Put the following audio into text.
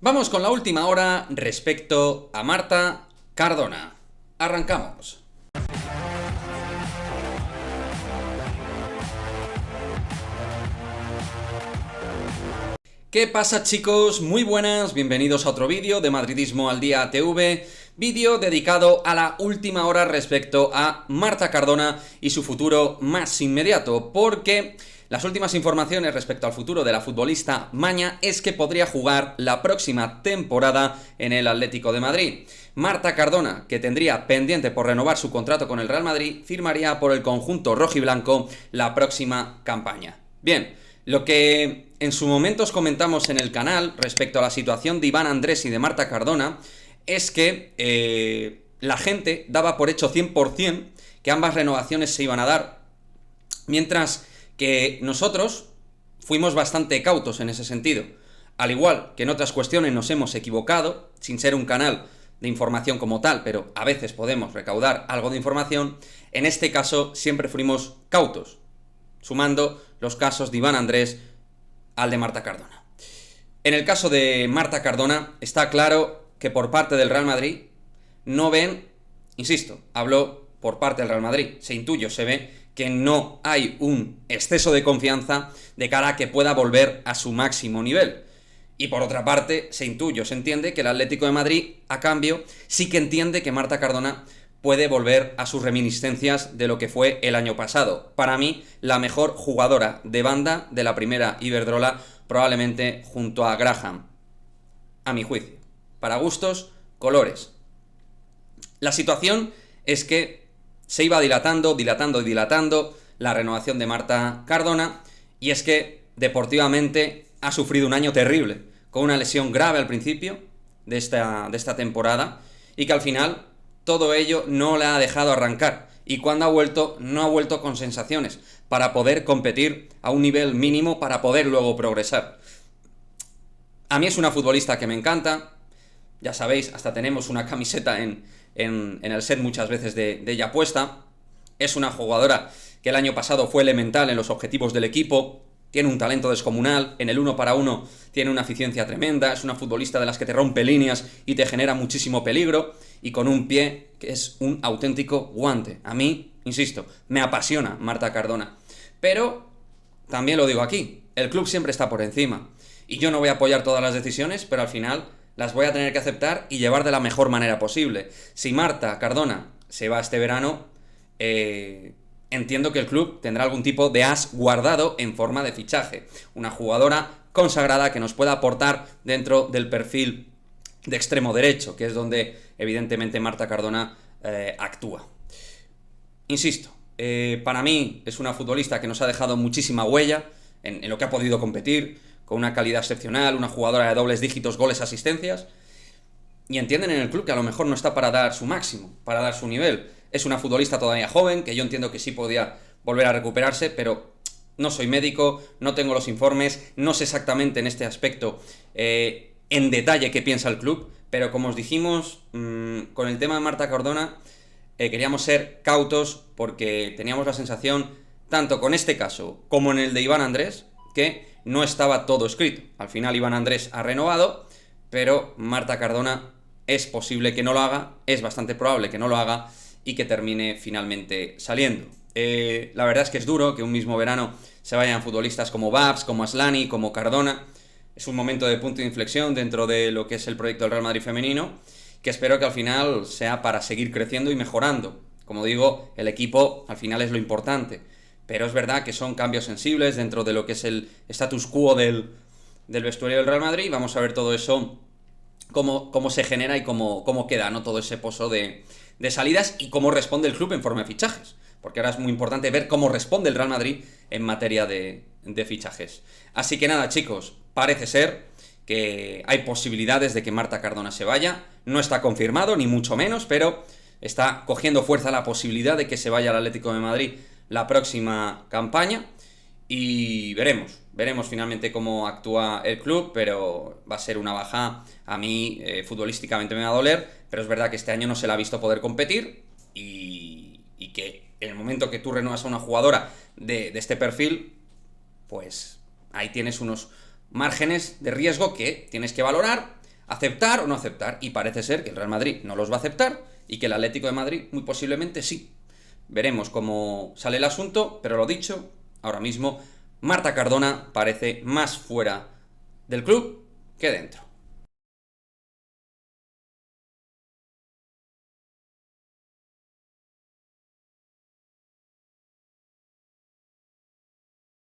Vamos con la última hora respecto a Marta Cardona. Arrancamos. ¿Qué pasa, chicos? Muy buenas, bienvenidos a otro vídeo de Madridismo al Día TV, vídeo dedicado a la última hora respecto a Marta Cardona y su futuro más inmediato, porque las últimas informaciones respecto al futuro de la futbolista maña es que podría jugar la próxima temporada en el Atlético de Madrid. Marta Cardona, que tendría pendiente por renovar su contrato con el Real Madrid, firmaría por el conjunto rojiblanco la próxima campaña. Bien, lo que en su momento os comentamos en el canal respecto a la situación de Iván Andrés y de Marta Cardona es que la gente daba por hecho 100% que ambas renovaciones se iban a dar, mientras que nosotros fuimos bastante cautos en ese sentido. Al igual que en otras cuestiones nos hemos equivocado, sin ser un canal de información como tal, pero a veces podemos recaudar algo de información, en este caso siempre fuimos cautos, sumando los casos de Iván Andrés al de Marta Cardona. En el caso de Marta Cardona está claro que por parte del Real Madrid no ven, insisto, hablo por parte del Real Madrid, se intuye, se ve que no hay un exceso de confianza de cara a que pueda volver a su máximo nivel. Y por otra parte, se intuye, se entiende que el Atlético de Madrid, a cambio, sí que entiende que Marta Cardona puede volver a sus reminiscencias de lo que fue el año pasado. Para mí, la mejor jugadora de banda de la primera Iberdrola, probablemente junto a Graham, a mi juicio. Para gustos, colores. La situación es que se iba dilatando la renovación de Marta Cardona, y es que deportivamente ha sufrido un año terrible, con una lesión grave al principio de esta temporada, y que al final todo ello no la ha dejado arrancar, y cuando ha vuelto, no ha vuelto con sensaciones, para poder competir a un nivel mínimo, para poder luego progresar. A mí es una futbolista que me encanta, ya sabéis, hasta tenemos una camiseta en el set muchas veces de ella puesta. Es una jugadora que el año pasado fue elemental en los objetivos del equipo, tiene un talento descomunal, en el 1 para 1 tiene una eficiencia tremenda, es una futbolista de las que te rompe líneas y te genera muchísimo peligro, y con un pie que es un auténtico guante. A mí, insisto, me apasiona Marta Cardona, pero también lo digo aquí, el club siempre está por encima, y yo no voy a apoyar todas las decisiones, pero al final las voy a tener que aceptar y llevar de la mejor manera posible. Si Marta Cardona se va este verano, entiendo que el club tendrá algún tipo de as guardado en forma de fichaje. Una jugadora consagrada que nos pueda aportar dentro del perfil de extremo derecho, que es donde evidentemente Marta Cardona actúa. Insisto, para mí es una futbolista que nos ha dejado muchísima huella en lo que ha podido competir, con una calidad excepcional, una jugadora de dobles dígitos, goles, asistencias, y entienden en el club que a lo mejor no está para dar su máximo, para dar su nivel. Es una futbolista todavía joven, que yo entiendo que sí podía volver a recuperarse, pero no soy médico, no tengo los informes, no sé exactamente en este aspecto en detalle qué piensa el club, pero como os dijimos, con el tema de Marta Cardona queríamos ser cautos porque teníamos la sensación, tanto con este caso como en el de Iván Andrés, que no estaba todo escrito. Al final Iván Andrés ha renovado, pero Marta Cardona es posible que no lo haga, es bastante probable que no lo haga y que termine finalmente saliendo. La verdad es que es duro que un mismo verano se vayan futbolistas como Babs, como Aslani, como Cardona. Es un momento de punto de inflexión dentro de lo que es el proyecto del Real Madrid femenino, que espero que al final sea para seguir creciendo y mejorando. Como digo, el equipo al final es lo importante, pero es verdad que son cambios sensibles dentro de lo que es el status quo del vestuario del Real Madrid. Vamos a ver todo eso, cómo se genera y cómo queda, ¿no? Todo ese pozo de salidas y cómo responde el club en forma de fichajes, porque ahora es muy importante ver cómo responde el Real Madrid en materia de fichajes. Así que nada, chicos, parece ser que hay posibilidades de que Marta Cardona se vaya, no está confirmado ni mucho menos, pero está cogiendo fuerza la posibilidad de que se vaya al Atlético de Madrid la próxima campaña, y veremos finalmente cómo actúa el club, pero va a ser una baja. A mí futbolísticamente me va a doler, pero es verdad que este año no se la ha visto poder competir, y que en el momento que tú renuevas a una jugadora de este perfil, pues ahí tienes unos márgenes de riesgo que tienes que valorar ¿Aceptar o no aceptar? Y parece ser que el Real Madrid no los va a aceptar y que el Atlético de Madrid muy posiblemente sí. Veremos cómo sale el asunto, pero lo dicho, ahora mismo Marta Cardona parece más fuera del club que dentro.